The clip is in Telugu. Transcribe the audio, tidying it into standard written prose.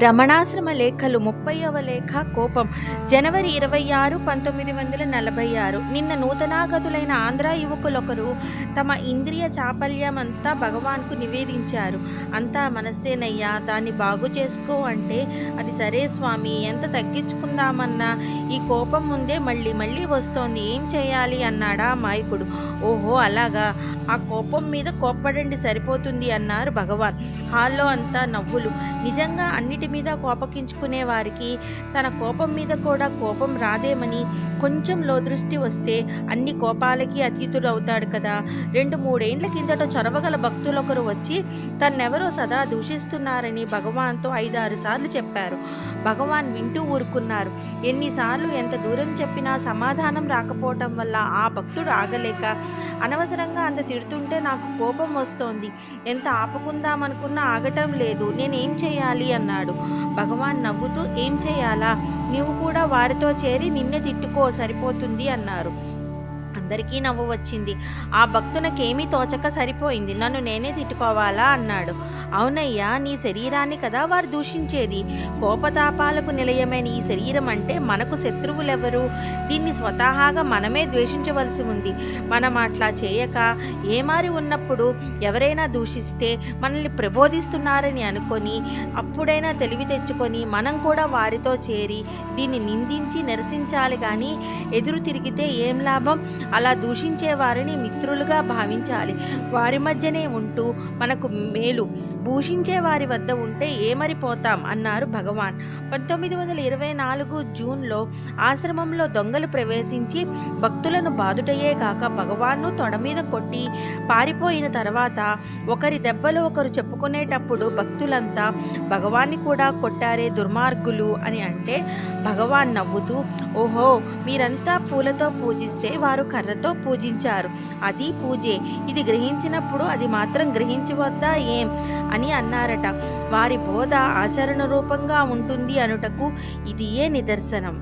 రమణాశ్రమ లేఖలు 30వ లేఖ కోపం జనవరి 26, 1946. నిన్న నూతనాగతులైన ఆంధ్ర యువకులొకరు తమ ఇంద్రియ చాపల్యమంతా భగవాన్కు నివేదించారు. అంతా మనస్సేనయ్యా, దాన్ని బాగు చేసుకో అంటే అది సరే స్వామి, ఎంత తగ్గించుకుందామన్నా ఈ కోపం ముందే మళ్ళీ మళ్ళీ వస్తోంది, ఏం చేయాలి అన్నాడా మాయకుడు. ఓహో అలాగా, ఆ కోపం మీద కోప్పడండి సరిపోతుంది అన్నారు భగవాన్. హాల్లో అంతా నవ్వులు. నిజంగా అన్నిటి మీద కోపగించుకునే వారికి తన కోపం మీద కూడా కోపం రాదేమని కొంచెం లోదృష్టి వస్తే అన్ని కోపాలకి అతీతుడవుతాడు కదా. 2-3 ఏండ్ల కిందట చొరవగల భక్తులొకరు వచ్చి తన్నెవరో సదా దూషిస్తున్నారని భగవాన్తో 5-6 సార్లు చెప్పారు. భగవాన్ వింటూ ఊరుకున్నారు. ఎన్నిసార్లు ఎంత దూరం చెప్పినా సమాధానం రాకపోవటం వల్ల ఆ భక్తుడు ఆగలేక, అనవసరంగా అంత తిడుతుంటే నాకు కోపం వస్తోంది, ఎంత ఆపుకుందామనుకున్నా ఆగటం లేదు, నేనేం చేయాలి అన్నాడు. భగవాన్ నవ్వుతూ, ఏం చేయాలా, నీవు కూడా వారితో చేరి నిన్నే తిట్టుకో సరిపోతుంది అన్నారు. అందరికీ నవ్వు వచ్చింది. ఆ భక్తునకేమీ తోచక సరిపోయింది, నన్ను నేనే తిట్టుకోవాలా అన్నాడు. అవునయ్యా, నీ శరీరాన్ని కదా వారు దూషించేది. కోపతాపాలకు నిలయమైన ఈ శరీరం అంటే మనకు శత్రువులెవరు? దీన్ని స్వతహాగా మనమే ద్వేషించవలసి ఉంది. మనం అట్లా చేయక ఏమారి ఉన్నప్పుడు ఎవరైనా దూషిస్తే మనల్ని ప్రబోధిస్తున్నారని అనుకొని అప్పుడైనా తెలివి తెచ్చుకొని మనం కూడా వారితో చేరి దీన్ని నిందించి నిరసించాలి. కానీ ఎదురు తిరిగితే ఏం లాభం? అలా దూషించే వారిని మిత్రులుగా భావించాలి. వారి మధ్యనే ఉంటూ మనకు మేలు, భూషించే వారి వద్ద ఉంటే ఏమరిపోతాం అన్నారు భగవాన్. 1924 జూన్లో ఆశ్రమంలో దొంగలు ప్రవేశించి భక్తులను బాదుటయే కాక భగవాన్ను తొడ మీద కొట్టి పారిపోయిన తర్వాత ఒకరి దెబ్బలు ఒకరు చెప్పుకునేటప్పుడు భక్తులంతా భగవాన్ని కూడా కొట్టారే దుర్మార్గులు అని అంటే భగవాన్ నవ్వుతూ, ఓహో, మీరంతా పూలతో పూజిస్తే వారు కర్రతో పూజించారు, అది పూజే, ఇది గ్రహించినప్పుడు అది మాత్రం గ్రహించవద్దా ఏం అని అన్నారట. వారి బోధ ఆచరణ రూపంగా ఉంటుంది అనుటకు ఇదియే నిదర్శనం.